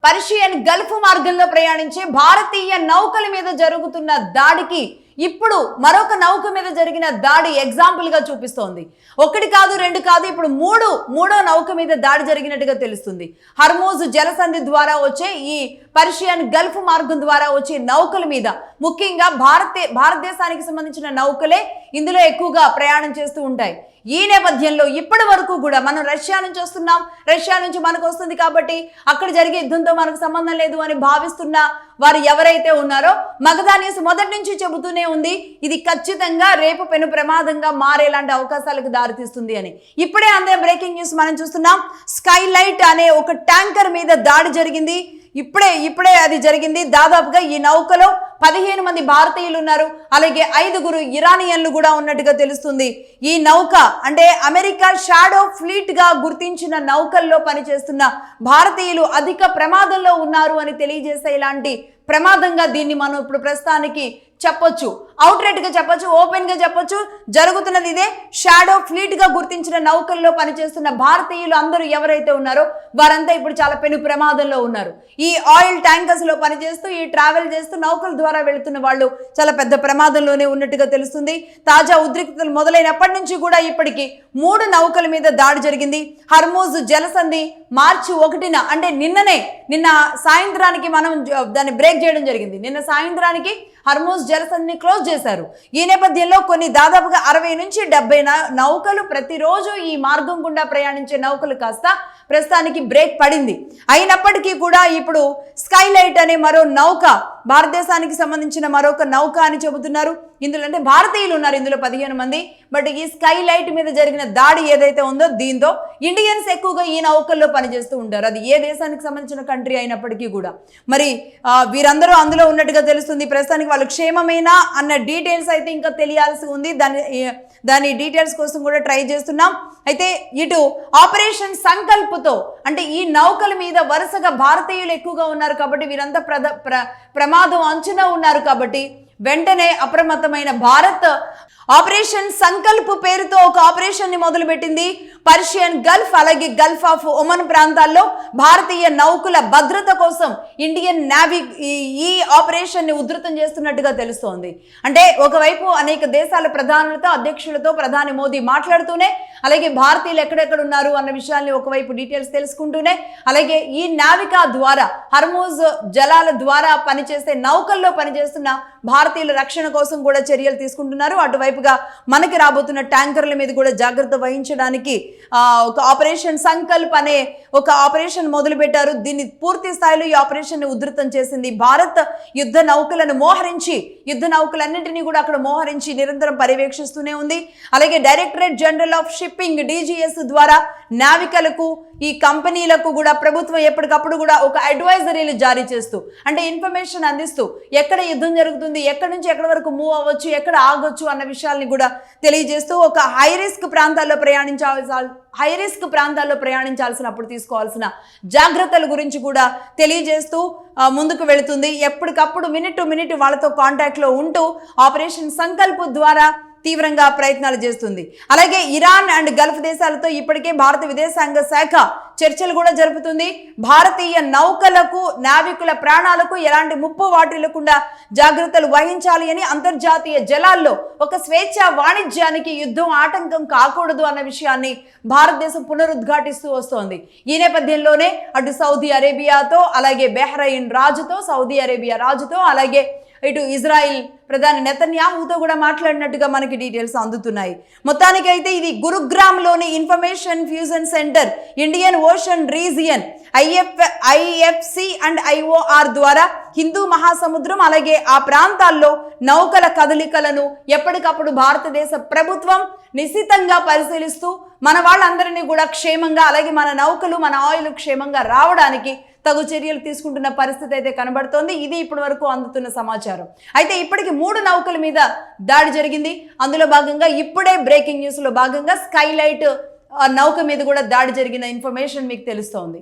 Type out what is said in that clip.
Persian Gulf మార్గంలో ప్రయాణించే భారతీయ నౌకల మీద జరుగుతున్న దాడికి ఇప్పుడు మరొక నౌక మీద జరిగిన దాడి ఎగ్జాంపుల్ గా చూపిస్తోంది. ఒకటి కాదు రెండు కాదు, ఇప్పుడు మూడో నౌక మీద దాడి జరిగినట్టుగా తెలుస్తుంది. హర్మూజ్ జలసంధి ద్వారా వచ్చే ఈ పర్షియన్ గల్ఫ్ మార్గం ద్వారా వచ్చే నౌకల మీద ముఖ్యంగా భారతదేశానికి సంబంధించిన నౌకలే ఇందులో ఎక్కువగా ప్రయాణం చేస్తూ ఉంటాయి. ఈ నేపథ్యంలో ఇప్పటి వరకు కూడా మనం రష్యా నుంచి వస్తున్నాం, రష్యా నుంచి మనకు వస్తుంది కాబట్టి అక్కడ జరిగే యుద్ధంతో మనకు సంబంధం లేదు అని భావిస్తున్న వారు ఎవరైతే ఉన్నారో మగధా న్యూస్ మొదటి నుంచి చెబుతూనే ఉంది, ఇది ఖచ్చితంగా రేపు పెను ప్రమాదంగా మారేలాంటి అవకాశాలకు దారితీస్తుంది అని. ఇప్పుడే అందే బ్రేకింగ్ న్యూస్ మనం చూస్తున్నాం. స్కైలైట్ అనే ఒక ట్యాంకర్ మీద దాడి జరిగింది. ఇప్పుడే అది జరిగింది. దాదాపుగా ఈ నౌకలో 15 మంది భారతీయులు ఉన్నారు, అలాగే 5 ఇరానియన్లు కూడా ఉన్నట్టుగా తెలుస్తుంది. ఈ నౌక అంటే అమెరికా షాడో ఫ్లీట్ గా గుర్తించిన నౌకల్లో పనిచేస్తున్న భారతీయులు అధిక ప్రమాదంలో ఉన్నారు అని తెలియజేసే ఇలాంటి ప్రమాదంగా దీన్ని మనం ఇప్పుడు ప్రస్తుతానికి చెప్పొచ్చు, అవుట్ రైట్ గా చెప్పొచ్చు, ఓపెన్ గా చెప్పొచ్చు. జరుగుతున్నది ఇదే. షాడో ఫ్లీట్ గా గుర్తించిన నౌకల్లో పనిచేస్తున్న భారతీయులు అందరూ ఎవరైతే ఉన్నారో వారంతా ఇప్పుడు చాలా పెను ప్రమాదంలో ఉన్నారు. ఈ ఆయిల్ ట్యాంకర్స్ లో పనిచేస్తూ ఈ ట్రావెల్ చేస్తూ నౌకల ద్వారా వెళుతున్న వాళ్ళు చాలా పెద్ద ప్రమాదంలోనే ఉన్నట్టుగా తెలుస్తుంది. తాజా ఉద్రిక్తతలు మొదలైనప్పటి నుంచి కూడా ఇప్పటికి 3 నౌకల మీద దాడి జరిగింది. హర్మూజ్ జలసంధి మార్చి 1న అంటే నిన్న సాయంత్రానికి మనం దాన్ని బ్రేక్ చేయడం జరిగింది. నిన్న సాయంత్రానికి హర్మూజ్ జలసంధిని క్లోజ్ చేశారు. ఈ నేపథ్యంలో దాదాపుగా 60 నుంచి 70 నౌకలు ప్రతిరోజు ఈ మార్గం గుండా ప్రయాణించే నౌకలు కాస్త ప్రస్తుతానికి బ్రేక్ పడింది. అయినప్పటికీ కూడా ఇప్పుడు స్కైలైట్ అనే మరో నౌక భారతదేశానికి సంబంధించిన మరొక నౌక అని చెబుతున్నారు. ఇందులో అంటే భారతీయులు ఉన్నారు ఇందులో 15 మంది. బట్ ఈ స్కైలైట్ మీద జరిగిన దాడి ఏదైతే ఉందో దీంతో ఇండియన్స్ ఎక్కువగా ఈ నౌకల్లో పనిచేస్తూ ఉంటారు. అది ఏ దేశానికి సంబంధించిన కంట్రీ అయినప్పటికీ కూడా మరి వీరందరూ అందులో ఉన్నట్టుగా తెలుస్తుంది. ప్రస్తుతానికి వాళ్ళు క్షేమమేనా అన్న డీటెయిల్స్ అయితే ఇంకా తెలియాల్సి ఉంది. దాని డీటెయిల్స్ కోసం కూడా ట్రై చేస్తున్నాం. అయితే ఇటు ఆపరేషన్ సంకల్ప్తో అంటే ఈ నౌకల మీద వరుసగా భారతీయులు ఎక్కువగా ఉన్నారు కాబట్టి వీరంతా ప్రమాదం అంచున ఉన్నారు కాబట్టి వెంటనే అప్రమత్తమైన భారత్ ఆపరేషన్ సంకల్ప్ పేరుతో ఒక ఆపరేషన్ ని మొదలుపెట్టింది. పర్షియన్ గల్ఫ్ అలాగే గల్ఫ్ ఆఫ్ ఒమన్ ప్రాంతాల్లో భారతీయ నౌకల భద్రత కోసం ఇండియన్ నేవీ ఈ ఆపరేషన్ ని ఉధృతం చేస్తున్నట్టుగా తెలుస్తోంది. అంటే ఒకవైపు అనేక దేశాల ప్రధానులతో అధ్యక్షులతో ప్రధాని మోదీ మాట్లాడుతూనే అలాగే భారతీయులు ఎక్కడెక్కడ ఉన్నారు అన్న విషయాల్ని ఒకవైపు డీటెయిల్స్ తెలుసుకుంటూనే అలాగే ఈ నావికా ద్వారా హర్మూజ్ జలాల ద్వారా పనిచేసే నౌకల్లో పనిచేస్తున్న భారతీయుల రక్షణ కోసం కూడా చర్యలు తీసుకుంటున్నారు. అటువైపుగా మనకి రాబోతున్న ట్యాంకర్ల మీద కూడా జాగ్రత్త వహించడానికి ఒక ఆపరేషన్ సంకల్ప్ అనే ఒక ఆపరేషన్ మొదలు పెట్టారు. దీన్ని పూర్తి స్థాయిలో ఈ ఆపరేషన్ ని ఉధృతం చేసింది భారత్. యుద్ధ నౌకలన్నింటినీ కూడా అక్కడ మోహరించి నిరంతరం పర్యవేక్షిస్తూనే ఉంది. అలాగే directorate general of shipping DGS ద్వారా నావికలకు ఈ కంపెనీలకు కూడా ప్రభుత్వం ఎప్పటికప్పుడు కూడా ఒక అడ్వైజరీలు జారీ చేస్తూ అంటే ఇన్ఫర్మేషన్ అందిస్తూ ఎక్కడ యుద్ధం జరుగుతుంది, ఎక్కడి నుంచి ఎక్కడి వరకు మూవ్ అవ్వచ్చు, ఎక్కడ ఆగొచ్చు అన్న విషయాల్ని కూడా తెలియజేస్తూ ఒక హై రిస్క్ ప్రాంతాల్లో ప్రయాణించాల్సినప్పుడు తీసుకోవాల్సిన జాగ్రత్తల గురించి కూడా తెలియజేస్తూ ముందుకు వెళుతుంది. ఎప్పటికప్పుడు మినిట్ టు మినిట్ వాళ్ళతో కాంటాక్ట్ లో ఉంటూ ఆపరేషన్ సంకల్ప్ ద్వారా తీవ్రంగా ప్రయత్నాలు చేస్తుంది. అలాగే ఇరాన్ అండ్ గల్ఫ్ దేశాలతో ఇప్పటికే భారత విదేశాంగ శాఖ చర్చలు కూడా జరుపుతుంది. భారతీయ నౌకలకు నావికుల ప్రాణాలకు ఎలాంటి ముప్పు వాటిల్లకుండా జాగ్రత్తలు వహించాలి అని, అంతర్జాతీయ జలాల్లో ఒక స్వేచ్ఛ వాణిజ్యానికి యుద్ధం ఆటంకం కాకూడదు అన్న విషయాన్ని భారతదేశం పునరుద్ఘాటిస్తూ వస్తోంది. ఈ నేపథ్యంలోనే అటు సౌదీ అరేబియాతో అలాగే బెహ్రెయిన్ రాజుతో సౌదీ అరేబియా రాజుతో అలాగే ఇటు ఇజ్రాయిల్ ప్రధాని నెతన్యాహుతో కూడా మాట్లాడినట్టుగా మనకి డీటెయిల్స్ అందుతున్నాయి. మొత్తానికైతే ఇది గురుగ్రామ్లోని information fusion center Indian ocean region IFC and IOR ద్వారా హిందూ మహాసముద్రం అలాగే ఆ ప్రాంతాల్లో నౌకల కదలికలను ఎప్పటికప్పుడు భారతదేశ ప్రభుత్వం నిశితంగా పరిశీలిస్తూ మన వాళ్ళందరినీ కూడా క్షేమంగా అలాగే మన నౌకలు మన ఆయిల్ క్షేమంగా రావడానికి తగు చర్యలు తీసుకుంటున్న పరిస్థితి అయితే కనబడుతోంది. ఇది ఇప్పటి వరకు అందుతున్న సమాచారం. అయితే ఇప్పటికి 3 నౌకల మీద దాడి జరిగింది. అందులో భాగంగా ఇప్పుడే బ్రేకింగ్ న్యూస్ లో భాగంగా స్కైలైట్ నౌక మీద కూడా దాడి జరిగిన ఇన్ఫర్మేషన్ మీకు తెలుస్తోంది.